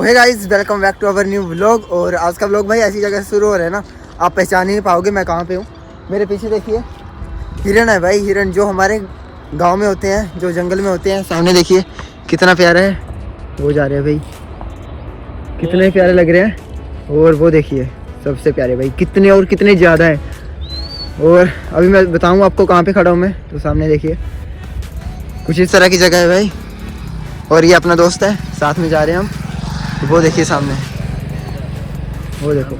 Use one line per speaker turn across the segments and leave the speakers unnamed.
Hey guys, welcome back to our new vlog. और आज का व्लॉग भाई ऐसी जगह से शुरू हो रहा है ना, आप पहचान ही नहीं पाओगे मैं कहाँ पे हूँ। मेरे पीछे देखिए हिरन है भाई, हिरन जो हमारे गांव में होते हैं, जो जंगल में होते हैं। सामने देखिए कितना प्यारा है, वो जा रहे हैं भाई, कितने प्यारे लग रहे हैं। और वो देखिए सबसे प्यारे भाई, कितने और कितने ज़्यादा है। और अभी मैं बताऊँ आपको कहाँ पे खड़ा हूँ मैं, तो सामने देखिए कुछ इस तरह की जगह है भाई। और ये अपना दोस्त है, साथ में जा रहे हैं हम। तो वो देखिए सामने, वो देखो।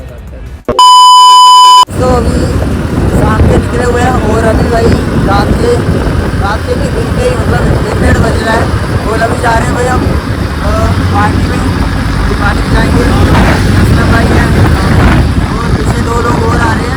तो अभी शाम के निकले हुए हैं और अभी भाई रात के भी दिन के ही मतलब 1-1:30 बज रहा है। और अभी जा रहे हैं भाई हम पार्टी में जाएंगे। कृष्णा भाई है और पीछे 2 लोग और आ रहे हैं।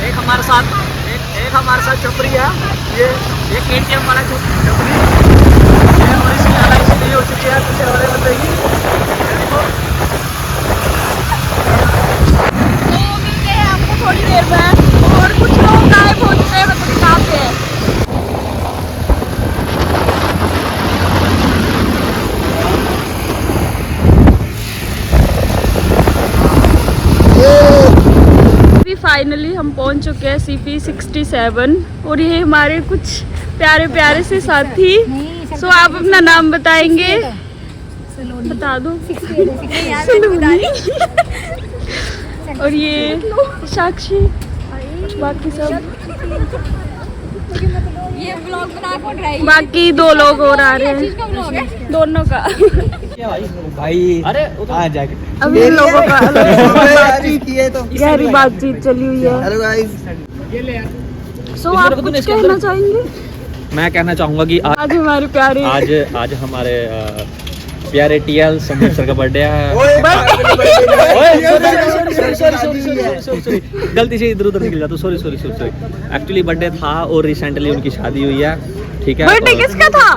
एक हमारे साथ छपरी है, ये एक एटीएम वाला छपरी ये और इसकी LIC नहीं हो चुकी है, पीछे वाले बताएगी। तो मिलते हैं आपको थोड़ी देर में। और कुछ लोग गायब हो चुके हैं, मतलब कहाँ पे है। फाइनली हम पहुंच चुके हैं CP 67 और ये हमारे कुछ प्यारे प्यारे से साथी। सो आप अपना नाम बताएंगे, बता दो। और ये साक्षी, बाकी सब ये व्लॉग बना कौन रहा है? बाकी 2 लोग और आ रहे हैं, दोनों का
भाई। अरे
अभी लोगों का
गहरी
बातचीत चली हुई है।
Hello guys.
सो आप कुछ कहना चाहेंगे?
मैं कहना चाहूँगा कि
आज हमारे प्यारे
आज हमारे प्यारे TL संदीप सर का बर्थडे है। गलती से इधर उधर निकल जाता, सॉरी। एक्चुअली बर्थडे था और रिसेंटली उनकी शादी हुई है, ठीक है।
बर्थडे किसका था?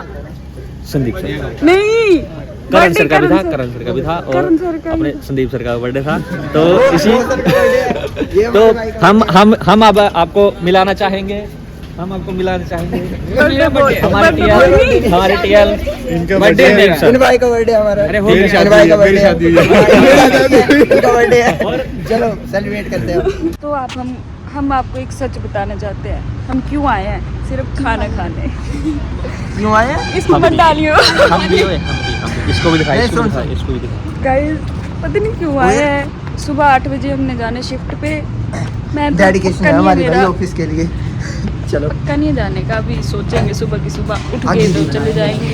संदीप सर
नहीं,
करण सर का भी था और अपने संदीप सर का बर्थडे था। तो इसी तो हम अब आपको मिलाना चाहेंगे, हमारे TL बर्थडे
इन भाई का बर्थडे हमारा। अरे हो गया, शादी का बर्थडे है। चलो सेलिब्रेट करते हैं।
तो हम आपको एक सच बताना चाहते हैं, हम क्यों आए हैं? सिर्फ खाना खाने।
क्यों आए हैं?
इसको मत डालियो।
हम भी इसको भी दिखाइए, इसको भी दिखाइए।
गाइस पता नहीं क्यों आए हैं। सुबह 8 बजे हमने जाने शिफ्ट पे। मैं
डेडिकेशन है हमारी भाई ऑफिस के लिए। चलो
पक्का नहीं जाने का, अभी सोचेंगे सुबह की सुबह उठ के तो चले जाएंगे।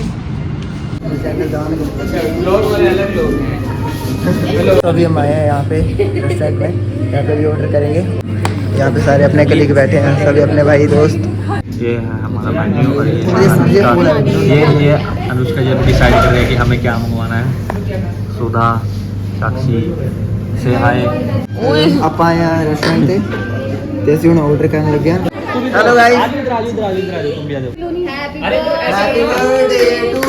तो अभी हम आए हैं यहाँ पे रेस्टोरेंट में, यहाँ पे भी ऑर्डर करेंगे। यहाँ पे सारे अपने कलीग बैठे हैं, सभी अपने भाई दोस्त।
ये है हमारा मेन्यू और ये अनुष्का जी डिसाइड कर रहे हैं कि हमें क्या मंगवाना है। सुधा, साक्षी से हाय।
आप आए हैं रेस्टोरेंट पे, जैसे उन्हें ऑर्डर करने लग गया। हेलो गाइस,
तुम भी आ जाओ।
हैप्पी बर्थडे टू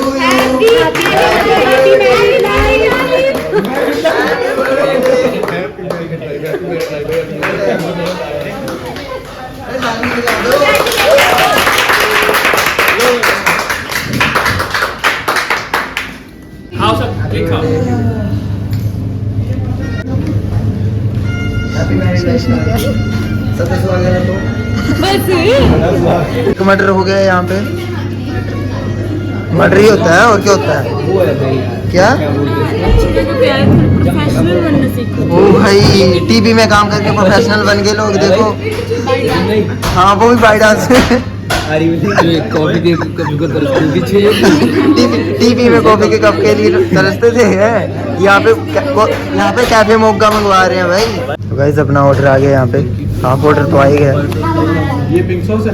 खाओ सब, केक खाओ।
Happy birthday.
बस
मर्डर हो गया यहाँ पे। मर्डर ही होता है और क्या होता है? क्या?
प्रोफेशनल बनना सीखो।
ओ भाई, टीवी में काम करके प्रोफेशनल बन गए लोग, देखो। हाँ वो भी बाई डांस।
कॉफी के कप के पीछे
टीवी में कॉफी के कप के लिए तरसते थे हैं। यहाँ पे कैफे मोक्का मंगवा रहे हैं भाई। तो गाइस अपना ऑर्डर आ गया यहाँ पे, हाफ ऑर्डर तो आ ही गया।
ये पिंक सॉस है।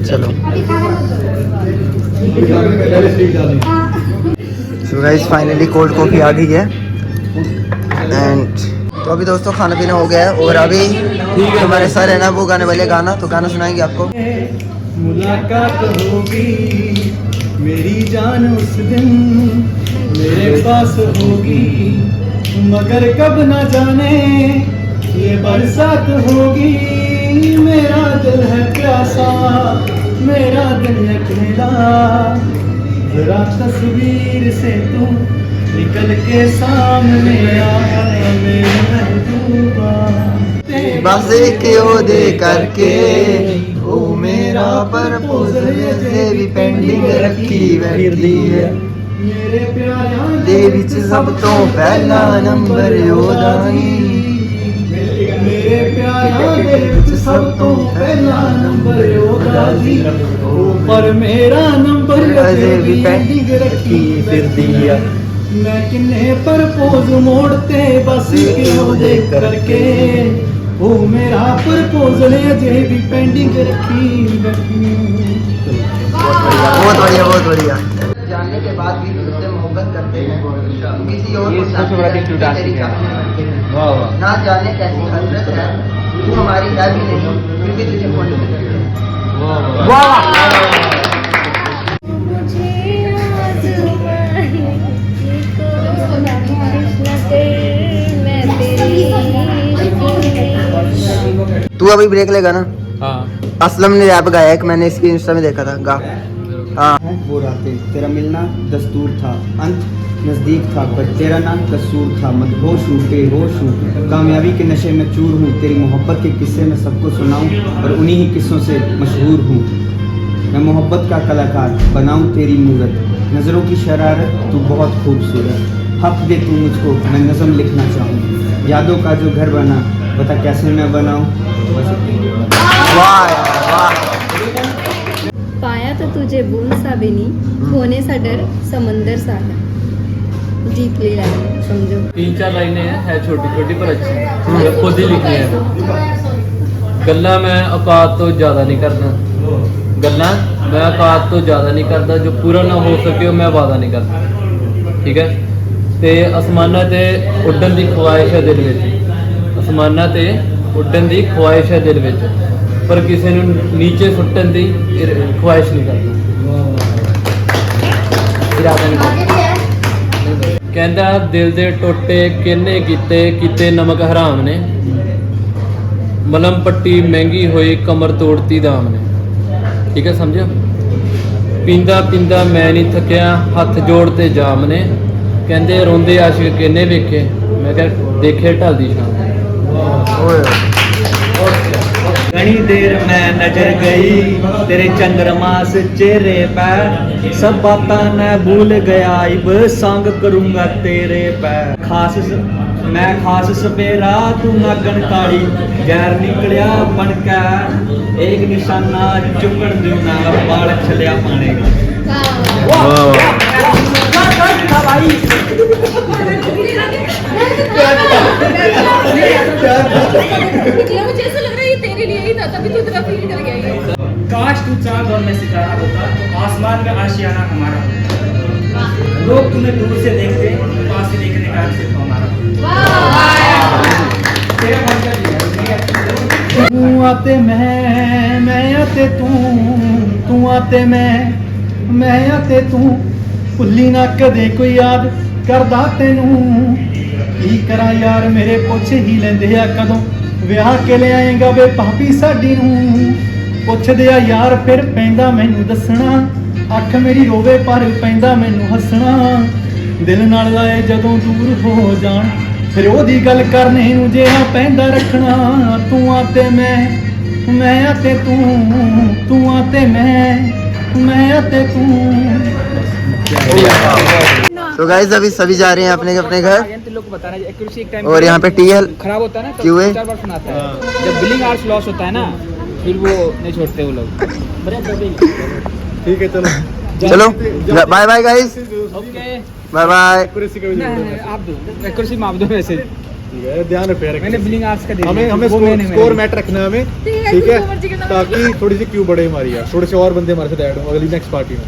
चलो so guys finally cold coffee आ गई है। एंड तो अभी दोस्तों खाना पीना हो गया है और अभी हमारे सर है ना वो गाने वाले गाना, तो गाना सुनाएंगे आपको।
मुलाकात होगी मेरी जान उस दिन मेरे पास होगी, मगर कब न जाने ये बरसात होगी। मेरा दिल है प्यासा, मेरा दिल है अकेला, जरा तस्वीर से तू निकल के सामने आ मेरे महबूबा।
बस एक दे करके ओ मेरा प्रपोजल से भी पेंडिंग रखी बैठी है।
मेरे प्यारा
दे विच सब तो पहला नंबर ओदा ही,
मेरे प्यारा दे विच सब तो पहला नंबर ओदा ही, पर मेरा नंबर
अजे भी पेंडिंग रखी फिरदी है।
मैं किन्ने प्रपोज मोड़ते बस क्यों देख करके, ओ मेरा प्रपोजल अजे भी पेंडिंग रखी बैठी।
बहुत बढ़िया बहुत बढ़िया। जानने के बाद भी तुझसे मोहब्बत करते हैं, किसी और को तेरी चाहने लगते हैं। ना जाने कैसी हसरत है, तू हमारी है भी नहीं क्योंकि तुझे फोन पे करते हैं। वाह तू अभी ब्रेक लेगा ना।
हाँ
असलम ने रैप गाया एक, मैंने इसकी इंस्टा में देखा था, गा। हाँ
वो रातें तेरा मिलना दस्तूर था, अंत नज़दीक था, पर तेरा नाम कसूर था। मदहोश हूँ बेहोश हूँ, कामयाबी के नशे में चूर हूँ। तेरी मोहब्बत के किस्से मैं सबको सुनाऊँ और उन्हीं ही किस्सों से मशहूर हूँ। मैं मोहब्बत का कलाकार बनाऊँ तेरी मूरत, नज़रों की शरारत तू बहुत खूबसूरत। हक दे तू मुझको मैं नज़म लिखना चाहूँ, यादों का जो घर बना बता कैसे मैं बनाऊँ।
वाह वाह।
पाया तो तुझे बूंद सा भी नहीं, खोने सा डर समंदर सा है। जीत ली लाइन समझो।
3-4 लाइनें हैं छोटी छोटी पर अच्छी हैं, खुद ही लिखी है। गल्ला मैं औकात तो ज़्यादा नहीं करता, गल्ला मैं औकात तो ज़्यादा नहीं करता, जो पूरा ना हो सके मैं वादा नहीं करता। ठीक है। ते आसमाना ते उड्डन की ख्वाहिश है दिल में, आसमाना ते उड्डन की ख्वाहिश है दिल में, पर किसी ने नीचे सुट्टन की ख्वाहिश नहीं करता, इरादा नहीं करता। कहता दिल दे टोटे किन्ने कीते नमक हराम ने, मलम पट्टी महंगी हुई कमर तोड़ती दाम ने। ठीक है समझो। पींदा पींदा मैं नहीं थकिया हथ जोड़ते जाम ने, कहते रोंदे आशिक किन्ने वेखे, मैं क्या देखे ढलदी शाम।
घनी देर मैं नजर गई तेरे चंद्रमा से चेहरे पे, सब बातें मैं भूल गया इब संग करूंगा तेरे पे। मैं खास सवेरा तू नागन काली, गैर निकलिया बनका एक निशाना चुकड़ दूना बाल छलिया पानेगा।
मुझे ऐसा लग रहा है ये तेरे लिए ही था, तभी तू इतना फील कर गया ये।
काश तू चांद और मैं सितारा होता तो आसमान में आशियाना हमारा होता। लोग तुम्हें दूर से देखते, पास से देखने का सिर्फ हमारा। तू आते मैं आते तू आते मैं आते तू, भुल्ली ना कदे कोई याद करदा तैनू। की करा यार मेरे पुੱਛ ही लेंदे आ कदों ਵਿਆਹ ਕੇ ਲਿਆਏਗਾ ਵੇ ਭਾਬੀ ਸਾਡੀ ਨੂੰ। ਪੁੱਛਦੇ ਆ ਯਾਰ ਫਿਰ ਪੈਂਦਾ ਮੈਨੂੰ ਦੱਸਣਾ, ਅੱਖ ਮੇਰੀ ਰੋਵੇ ਪਰ ਪੈਂਦਾ ਮੈਨੂੰ ਹੱਸਣਾ। ਦਿਲ ਨਾਲ ਲਾਏ ਜਦੋਂ ਦੂਰ ਹੋ ਜਾਣ ਫਿਰ ਉਹਦੀ ਗੱਲ ਕਰਨੇ ਨੂੰ ਜਿਹਾ ਪੈਂਦਾ ਰੱਖਣਾ। ਤੂੰ ਆ ਤੇ ਮੈਂ ਆ ਤੇ ਤੂੰ ਆ ਤੇ मैं आ ते तू।
तो गाइस अभी सभी जा रहे हैं अपने अपने घर और यहाँ पे टीएल
खराब होता है ना
क्यों है?
4 बार सुनाता है। जब बिलिंग आवर्स लॉस होता है ना
फिर वो नहीं छोड़ते वो लोग।
ठीक है चलो
चलो bye bye guys,
okay
bye bye.
Accuracy का भी ध्यान रखो।
आप दो एक्यूरेसी माप दो वैसे।
ठीक है ध्यान रखो यार,
मैंने बिलिंग आर्ट्स का दे दिया।
हमें
वो मैंने-
स्कोर मैच रखना है हमें, ठीक है, ताकि थोड़ी सी क्यू बढ़े हमारी यार, थोड़े से और बंदे हमारे साथ ऐड हो अगली नेक्स्ट पार्टी में।